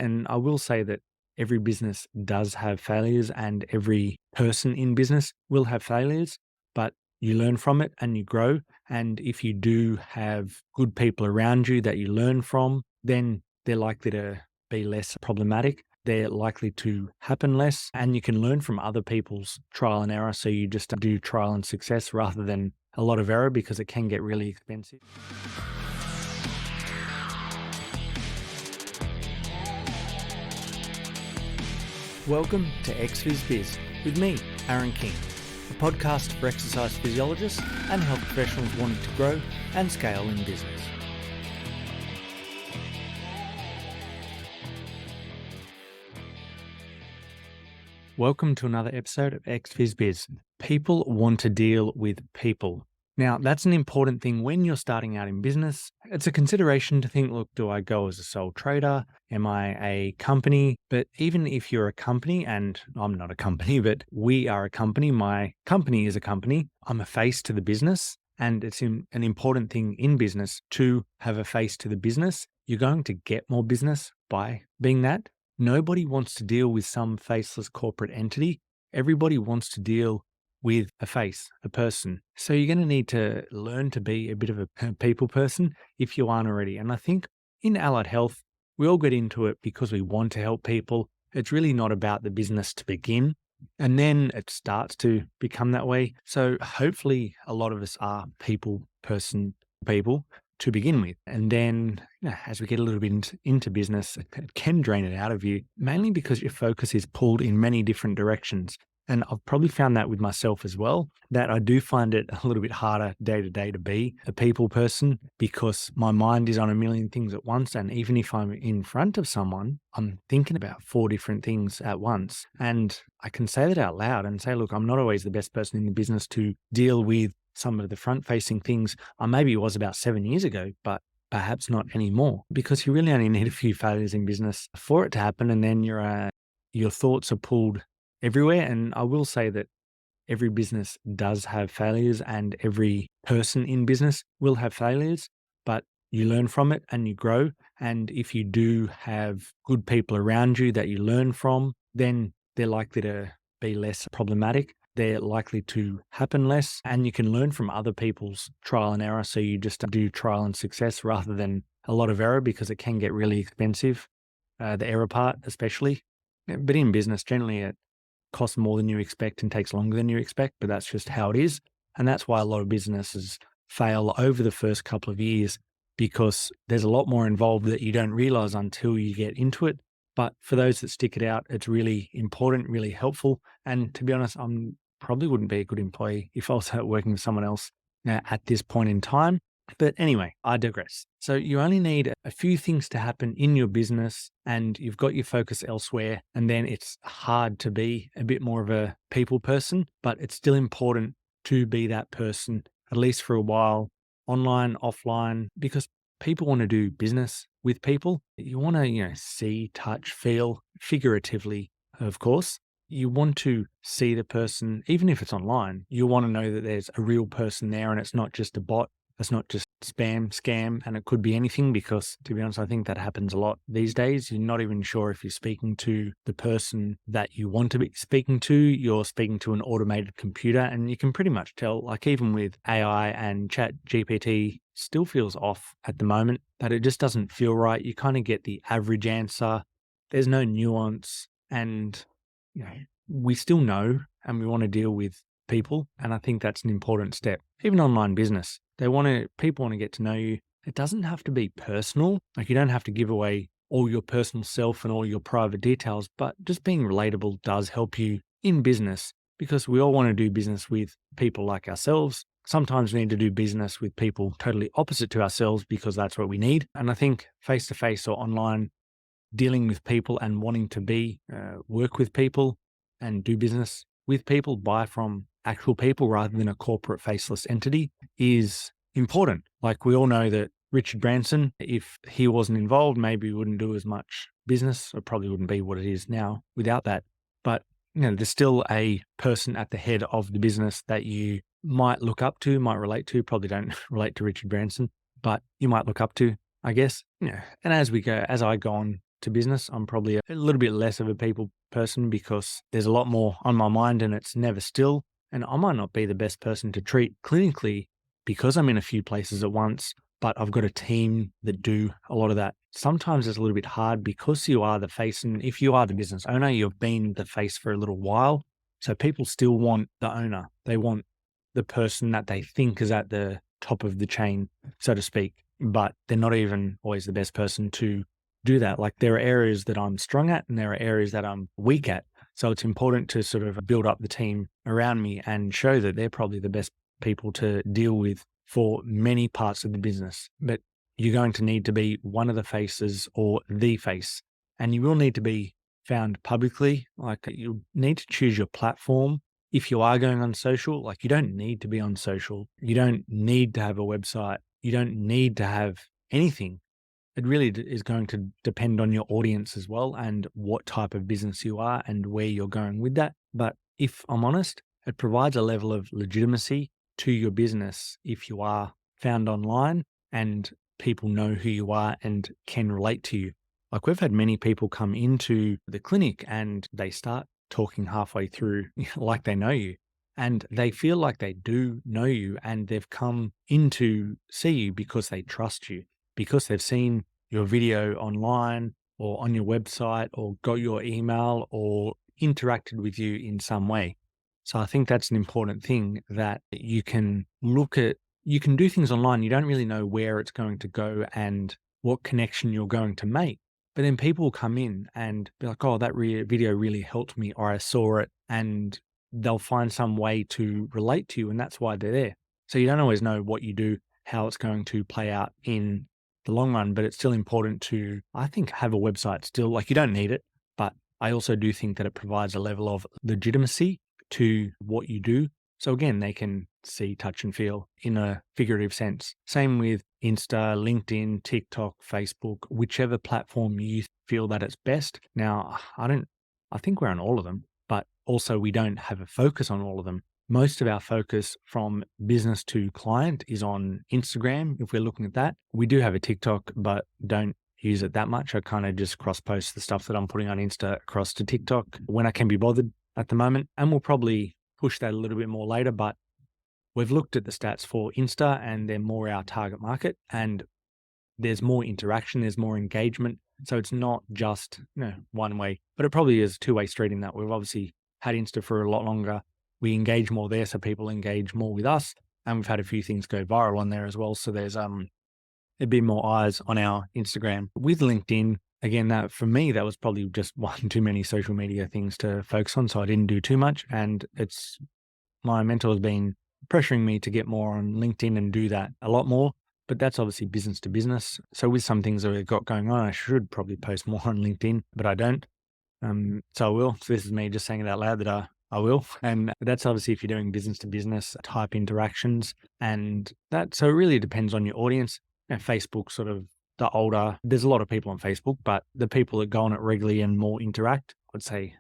And I will say that every business does have failures and every person in business will have failures, but you learn from it and you grow. And if you do have good people around you that you learn from, then they're likely to be less problematic. They're likely to happen less, and you can learn from other people's trial and error. So you just do trial and success rather than a lot of error because it can get really expensive. Welcome to Phys with me, Aaron King, a podcast for exercise physiologists and health professionals wanting to grow and scale in business. Welcome to another episode of Phys. People want to deal with people. Now, that's an important thing when you're starting out in business. It's a consideration to think, look, do I go as a sole trader? Am I a company? But even if you're a company, and I'm not a company, but we are a company, my company is a company, I'm a face to the business. And it's an important thing in business to have a face to the business. You're going to get more business by being that. Nobody wants to deal with some faceless corporate entity. Everybody wants to deal with a face, a person. So you're going to need to learn to be a bit of a people person if you aren't already. And I think in allied health, we all get into it because we want to help people. It's really not about the business to begin. And then it starts to become that way. So hopefully a lot of us are people to begin with. And then as we get a little bit into business, it can drain it out of you, mainly because your focus is pulled in many different directions. And I've probably found that with myself as well, that I do find it a little bit harder day to day to be a people person because my mind is on a million things at once. And even if I'm in front of someone, I'm thinking about 4 different things at once. And I can say that out loud and say, look, I'm not always the best person in the business to deal with some of the front facing things. I maybe was about 7 years ago, but perhaps not anymore, because you really only need a few failures in business for it to happen. And then your thoughts are pulled everywhere. And I will say that every business does have failures and every person in business will have failures, but you learn from it and you grow. And if you do have good people around you that you learn from, then they're likely to be less problematic. They're likely to happen less, and you can learn from other people's trial and error. So you just do trial and success rather than a lot of error because it can get really expensive, the error part especially. But in business, generally it costs more than you expect and takes longer than you expect, but that's just how it is. And that's why a lot of businesses fail over the first couple of years, because there's a lot more involved that you don't realize until you get into it. But for those that stick it out, it's really important, really helpful. And to be honest, I'm probably wouldn't be a good employee if I was working with someone else at this point in time. But anyway, I digress. So you only need a few things to happen in your business and you've got your focus elsewhere. And then it's hard to be a bit more of a people person, but it's still important to be that person, at least for a while, online, offline, because people want to do business with people. You want to, see, touch, feel, figuratively, of course. You want to see the person, even if it's online, you want to know that there's a real person there and it's not just a bot. It's not just spam, scam, and it could be anything because, to be honest, I think that happens a lot these days. You're not even sure if you're speaking to the person that you want to be speaking to. You're speaking to an automated computer, and you can pretty much tell, like even with AI and Chat GPT, still feels off at the moment, that it just doesn't feel right. You kind of get the average answer. There's no nuance, and we still know and we want to deal with people. And I think that's an important step. Even online business, people want to get to know you. It doesn't have to be personal. Like you don't have to give away all your personal self and all your private details, but just being relatable does help you in business because we all want to do business with people like ourselves. Sometimes we need to do business with people totally opposite to ourselves because that's what we need. And I think face-to-face or online, dealing with people and wanting to work with people and do business with people, buy from actual people rather than a corporate faceless entity is important. Like we all know that Richard Branson, if he wasn't involved, maybe we wouldn't do as much business. It probably wouldn't be what it is now without that. But there's still a person at the head of the business that you might look up to, might relate to. Probably don't relate to Richard Branson, but you might look up to, I guess. And as I go on to business, I'm probably a little bit less of a people person because there's a lot more on my mind and it's never still. And I might not be the best person to treat clinically because I'm in a few places at once, but I've got a team that do a lot of that. Sometimes it's a little bit hard because you are the face. And if you are the business owner, you've been the face for a little while. So people still want the owner. They want the person that they think is at the top of the chain, so to speak, but they're not even always the best person to do that. Like there are areas that I'm strong at and there are areas that I'm weak at. So it's important to sort of build up the team around me and show that they're probably the best people to deal with for many parts of the business. But you're going to need to be one of the faces or the face, and you will need to be found publicly. Like you need to choose your platform. If you are going on social, like you don't need to be on social. You don't need to have a website. You don't need to have anything. It really is going to depend on your audience as well and what type of business you are and where you're going with that. But if I'm honest, it provides a level of legitimacy to your business if you are found online and people know who you are and can relate to you. Like we've had many people come into the clinic and they start talking halfway through like they know you. And they feel like they do know you and they've come in to see you because they trust you, because they've seen your video online or on your website or got your email or interacted with you in some way. So I think that's an important thing that you can look at. You can do things online. You don't really know where it's going to go and what connection you're going to make. But then people will come in and be like, oh, that video really helped me, or I saw it, and they'll find some way to relate to you. And that's why they're there. So you don't always know what you do, how it's going to play out in the long run, but it's still important to, I think, have a website still. Like you don't need it, but I also do think that it provides a level of legitimacy to what you do. So again, they can see, touch, and feel in a figurative sense. Same with Insta, LinkedIn, TikTok, Facebook, whichever platform you feel that it's best. Now, I think we're on all of them, but also we don't have a focus on all of them. Most of our focus from business to client is on Instagram. If we're looking at that, we do have a TikTok, but don't use it that much. I kind of just cross post the stuff that I'm putting on Insta across to TikTok when I can be bothered at the moment. And we'll probably push that a little bit more later, but we've looked at the stats for Insta and they're more our target market and there's more interaction, there's more engagement. So it's not just, one way, but it probably is a two-way street in that we've obviously had Insta for a lot longer. We engage more there, so people engage more with us. And we've had a few things go viral on there as well. So there'd be more eyes on our Instagram. With LinkedIn, again, that for me, that was probably just one too many social media things to focus on. So I didn't do too much. And my mentor has been pressuring me to get more on LinkedIn and do that a lot more. But that's obviously business to business. So with some things that we've got going on, I should probably post more on LinkedIn, but I don't. So I will. So this is me just saying it out loud that I will. And that's obviously if you're doing business to business type interactions. And so it really depends on your audience. And Facebook sort of there's a lot of people on Facebook, but the people that go on it regularly and more interact, I'd say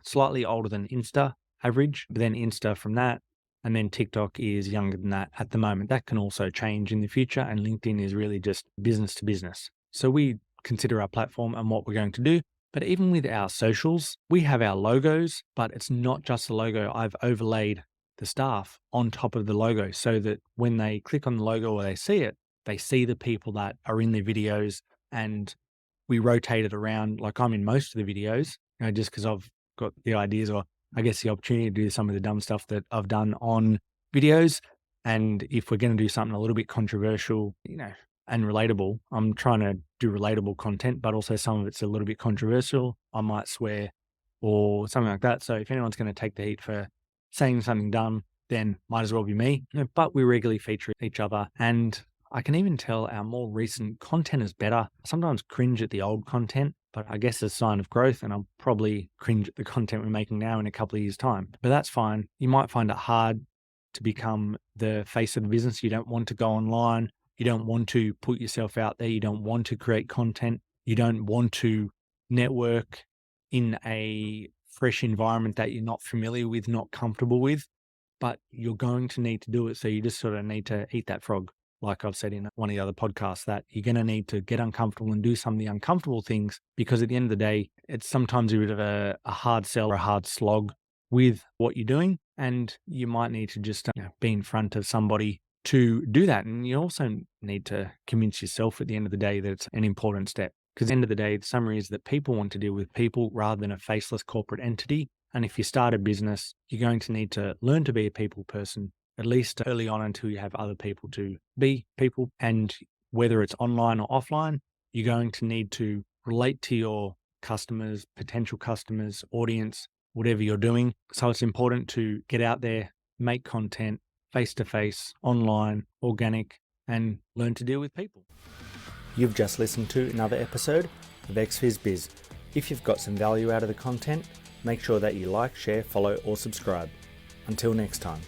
slightly older than Insta average, but then Insta from that. And then TikTok is younger than that at the moment. That can also change in the future. And LinkedIn is really just business to business. So we consider our platform and what we're going to do. But even with our socials, we have our logos, but it's not just the logo. I've overlaid the staff on top of the logo so that when they click on the logo or they see it, they see the people that are in the videos and we rotate it around. Like I'm in most of the videos, just because I've got the ideas or I guess the opportunity to do some of the dumb stuff that I've done on videos. And if we're going to do something a little bit controversial, and relatable, I'm trying to do relatable content, but also some of it's a little bit controversial. I might swear or something like that. So if anyone's going to take the heat for saying something dumb, then might as well be me. But we regularly feature each other. And I can even tell our more recent content is better. I sometimes cringe at the old content, but I guess it's a sign of growth, and I'll probably cringe at the content we're making now in a couple of years' time. But that's fine. You might find it hard to become the face of the business. You don't want to go online. You don't want to put yourself out there. You don't want to create content. You don't want to network in a fresh environment that you're not familiar with, not comfortable with, but you're going to need to do it. So you just sort of need to eat that frog. like I've said in one of the other podcasts, that you're going to need to get uncomfortable and do some of the uncomfortable things, because at the end of the day, it's sometimes a bit of a hard sell or a hard slog with what you're doing. And you might need to just be in front of somebody to do that. And you also need to convince yourself at the end of the day that it's an important step. Because at the end of the day, the summary is that people want to deal with people rather than a faceless corporate entity. And if you start a business, you're going to need to learn to be a people person, at least early on, until you have other people to be people. And whether it's online or offline, you're going to need to relate to your customers, potential customers, audience, whatever you're doing. So it's important to get out there, make content face-to-face, online, organic, and learn to deal with people. You've just listened to another episode of Phys Biz. If you've got some value out of the content, make sure that you like, share, follow, or subscribe. Until next time.